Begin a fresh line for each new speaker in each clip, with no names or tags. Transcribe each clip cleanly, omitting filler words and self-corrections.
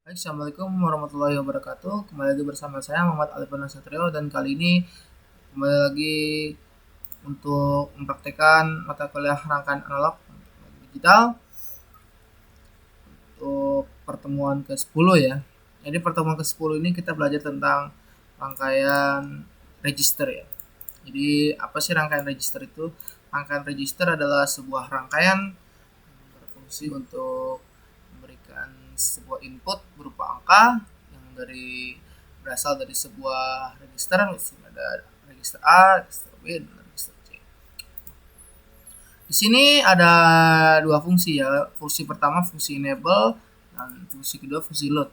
Baik, Assalamualaikum warahmatullahi wabarakatuh. Kembali lagi bersama saya Muhammad Alifan Satrio, dan kali ini kembali lagi untuk mempraktekkan mata kuliah rangkaian analog digital untuk pertemuan ke-10 ya. Jadi pertemuan ke-10 ini kita belajar tentang rangkaian register ya. Jadi apa sih rangkaian register itu? Rangkaian register adalah sebuah rangkaian yang berfungsi untuk memberikan sebuah input berupa angka yang berasal dari sebuah register. Misalnya ada register A, register B, dan register C. Di sini ada dua fungsi ya. Fungsi pertama fungsi enable dan fungsi kedua fungsi load.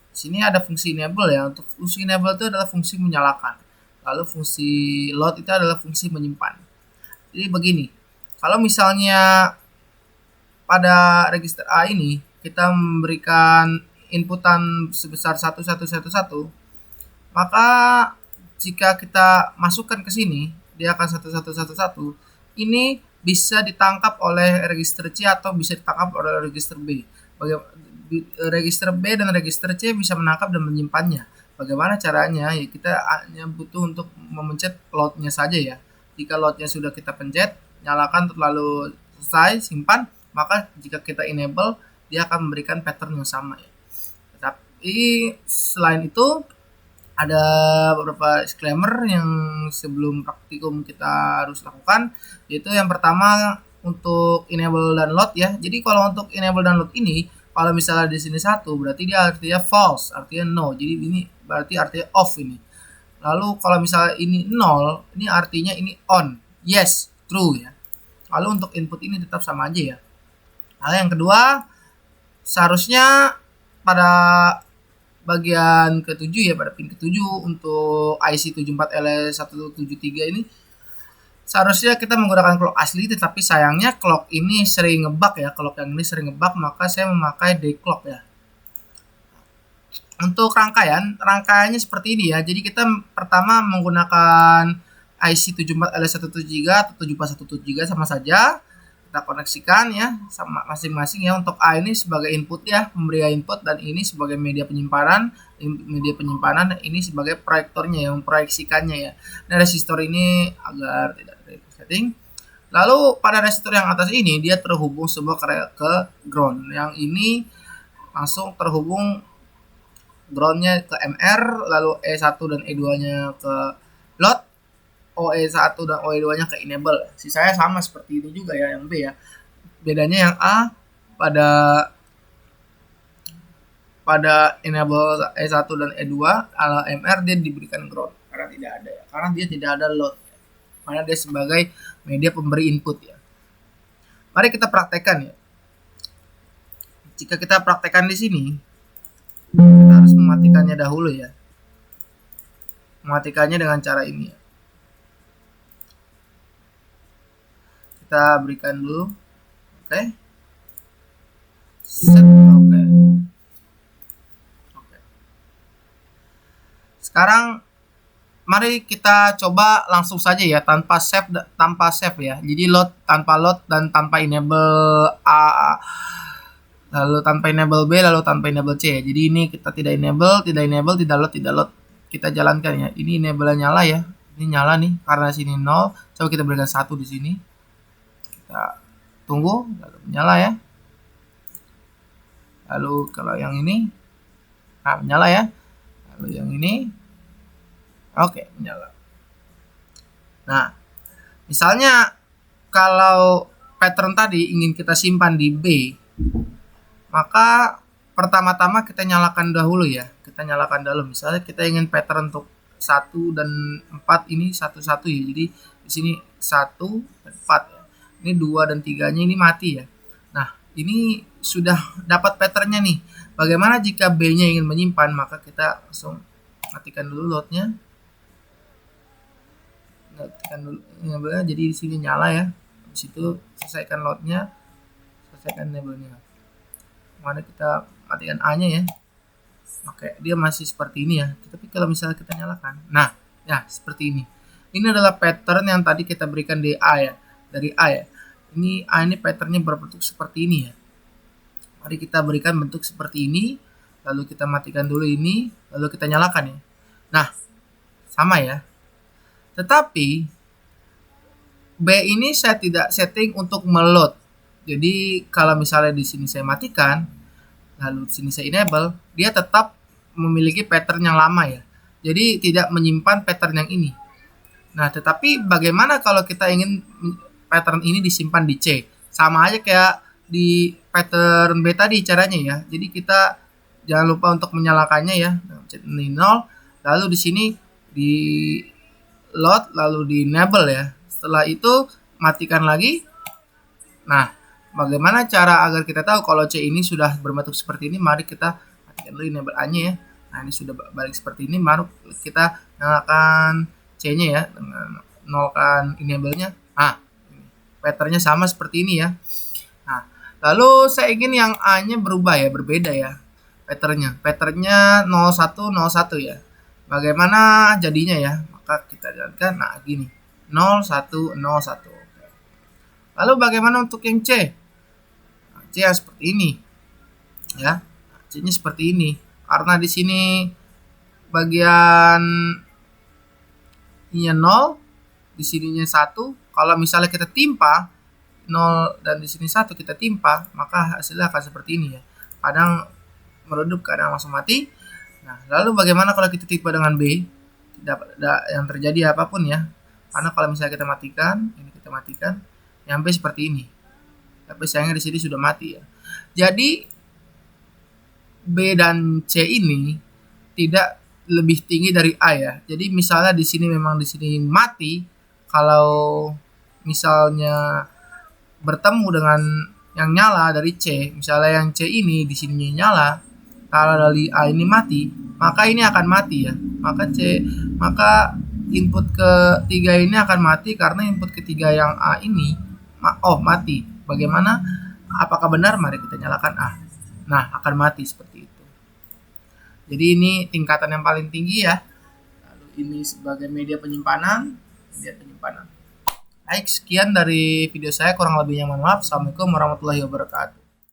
Di sini ada fungsi enable ya. Untuk fungsi enable itu adalah fungsi menyalakan. Lalu fungsi load itu adalah fungsi menyimpan. Jadi begini, kalau misalnya pada register A ini kita memberikan inputan sebesar 1111, maka jika kita masukkan ke sini dia akan 1111. Ini bisa ditangkap oleh register C atau bisa ditangkap oleh register B. Register B dan register C bisa menangkap dan menyimpannya. Bagaimana caranya? Ya kita hanya butuh untuk memencet loadnya saja ya. Jika loadnya sudah kita pencet, nyalakan lalu selesai, simpan, maka jika kita enable dia akan memberikan pattern yang sama ya. Tapi selain itu ada beberapa disclaimer yang sebelum praktikum kita harus lakukan, yaitu yang pertama untuk enable dan load ya. Jadi kalau untuk enable dan load ini, kalau misalnya di sini 1 berarti dia artinya false, artinya no. Jadi ini berarti artinya off ini. Lalu kalau misalnya ini 0, ini artinya ini on, yes, true ya. Lalu untuk input ini tetap sama aja ya. Lalu yang kedua, seharusnya pada bagian ke-7 ya, pada pin ke-7 untuk IC 74L173 ini seharusnya kita menggunakan clock asli, tetapi sayangnya clock ini sering ngebug ya. Clock yang ini sering ngebug, maka saya memakai day clock ya. Untuk rangkaiannya seperti ini ya. Jadi kita pertama menggunakan IC 74L173 atau 7417 sama saja. Kita koneksikan ya sama masing-masing ya. Untuk A ini sebagai input ya, pemberi input, dan ini sebagai media penyimpanan, ini sebagai proyektornya yang memproyeksikannya ya. Nah, resistor ini agar tidak ada setting. Lalu pada resistor yang atas ini dia terhubung sebuah ke ground. Yang ini langsung terhubung groundnya ke MR, lalu E1 dan E2-nya ke load, OE1 dan OE2-nya ke enable. Sisanya sama seperti ini juga ya yang B ya. Bedanya yang A pada enable E1 dan E2, ala MR dia diberikan ground karena tidak ada ya. Karena dia tidak ada load ya. Karena dia sebagai media pemberi input ya. Mari kita praktekkan ya. Jika kita praktekkan di sini, kita harus mematikannya dahulu ya. Mematikannya dengan cara ini ya. Kita berikan dulu, oke. Set, oke. Sekarang mari kita coba langsung saja ya, tanpa save ya. Jadi tanpa load dan tanpa enable A, lalu tanpa enable B, lalu tanpa enable C. Jadi ini kita tidak enable, tidak load. Kita jalankan ya. Ini enable nyala ya. Ini nyala nih karena sini 0. Coba kita berikan 1 di sini. Kita tunggu, lalu menyala ya. Lalu kalau yang ini, nah menyala ya. Lalu yang ini, oke, menyala. Nah, misalnya kalau pattern tadi ingin kita simpan di B, maka pertama-tama kita nyalakan dahulu ya. Kita nyalakan dahulu. Misalnya kita ingin pattern untuk 1 dan 4 ini 1 ya. Jadi di sini 1 dan 4 ya. Ini 2 dan 3-nya ini mati ya. Nah, ini sudah dapat patternnya nih. Bagaimana jika B-nya ingin menyimpan? Maka kita langsung matikan dulu loadnya. Matikan dulu enable-nya, jadi di sini nyala ya. Di situ selesaikan loadnya, selesaikan enable-nya. Mana kita matikan A-nya ya. Oke, dia masih seperti ini ya. Tapi kalau misalnya kita nyalakan, nah, ya seperti ini. Ini adalah pattern yang tadi kita berikan di A ya, dari A ya. Ini patternnya berbentuk seperti ini ya. Mari kita berikan bentuk seperti ini. lalu kita matikan dulu ini, lalu kita nyalakan ya. Nah, sama ya. Tetapi B ini saya tidak setting untuk meload. Jadi kalau misalnya di sini saya matikan, lalu di sini saya enable, dia tetap memiliki pattern yang lama ya. Jadi tidak menyimpan pattern yang ini. Nah, tetapi bagaimana kalau kita ingin pattern ini disimpan di C? Sama aja kayak di pattern B tadi caranya ya. Jadi kita jangan lupa untuk menyalakannya ya. Ini 0, lalu di sini di load, lalu di enable ya. Setelah itu matikan lagi. Nah, bagaimana cara agar kita tahu kalau C ini sudah berbentuk seperti ini? Mari kita matikan dulu enable A-nya ya. Nah, ini sudah balik seperti ini, baru kita nyalakan C-nya ya, dengan nolkan enable-nya. Nah, pattern-nya sama seperti ini ya. Nah, lalu saya ingin yang A-nya berubah ya, berbeda ya pattern-nya. Pattern-nya 0101 ya. Bagaimana jadinya ya? Maka kita jalankan, nah gini, 0101. Lalu bagaimana untuk yang C? Nah, C yang seperti ini ya. C-nya seperti ini. Karena di sini bagian ini 0, di sininya 1. Kalau misalnya kita timpa 0 dan di sini 1 kita timpa, maka hasilnya akan seperti ini ya. Kadang meredup, kadang langsung mati. Nah, lalu bagaimana kalau kita timpa dengan B? Tidak yang terjadi apapun ya. Karena kalau misalnya kita matikan, ini kita matikan, yang B seperti ini. Tapi sayangnya di sini sudah mati ya. Jadi B dan C ini tidak lebih tinggi dari A ya. Jadi misalnya di sini memang di sini mati, kalau misalnya bertemu dengan yang nyala dari C, misalnya yang C ini di sini nyala, kalau dari A ini mati, maka ini akan mati ya. Maka input ketiga ini akan mati karena input ketiga yang A ini mati. Bagaimana? Apakah benar? Mari kita nyalakan A. Nah, akan mati seperti itu. Jadi ini tingkatan yang paling tinggi ya. Lalu ini sebagai media penyimpanan. Baik, sekian dari video saya, kurang lebihnya mohon maaf. Assalamualaikum warahmatullahi wabarakatuh.